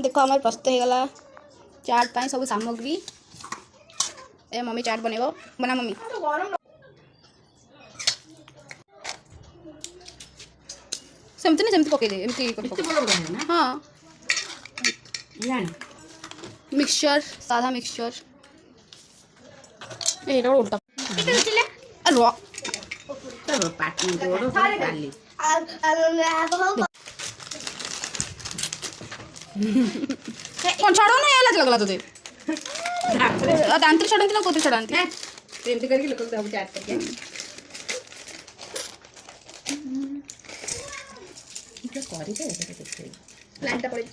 देख आम प्रस्तुत हो गला चाट पाई सब सामग्री। ए मम्मी चाट बनेबो बना मम्मी। सेमती नहीं सेमती पकई दे एमती हाँ मिक्सचर साधा मिक्सचर ए उल्टा कौन छाड़ो ना यार लगला तुझे दांत छड़ाती ना कोते छड़ाती एमती करके लोग सब चाट करके करी दे ऐसे लाइनटा पड़े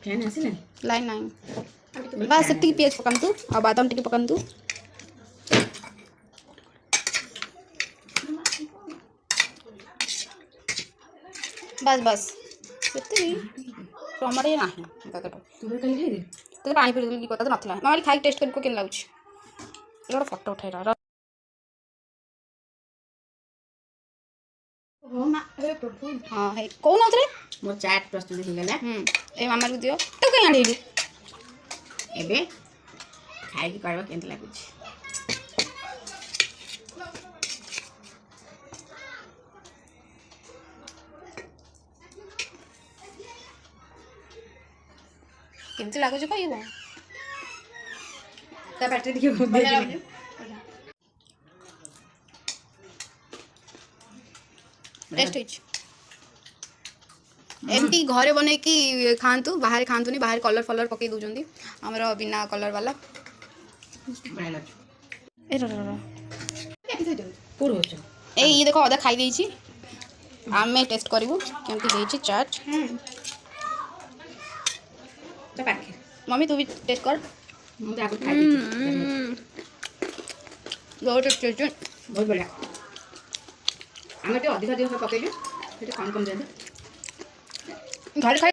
फैन आसे ना लाइन नहीं बस सेती पेज पकान तू आ बादाम टिके पकान तू बस बस सेती टमाटर ये नाही तू कल खाई दे तो पानी पी की कथा नथला मामा खाई टेस्ट करको केन लाउछ एटा फोटो उठाई रहा हाँ है कौन आउतरे मोर चाट प्रस्तुत हो गला ए मामा को दियो तो कहीं आड़ेलु एबे खाई की कहबा केन लागुछ केमती लागुछ कहबो ता पाटे देखि बहुत टेस्ट होइछ एमती घरे बने कि खातु बाहर खातु नहीं बाहर कलर फलर पकई दौरान आमर बिना कलर वाला ए ये देखो अदा खाई देछि आम टेस्ट करूँ केमती देछि चाट तो पाखे मम्मी तू भी टेस्ट कर मु तो आगु खाई बहुत टेस्ट बहुत बढ़िया आम अधिक अधिक पकईलु कम कम जाते घर खाई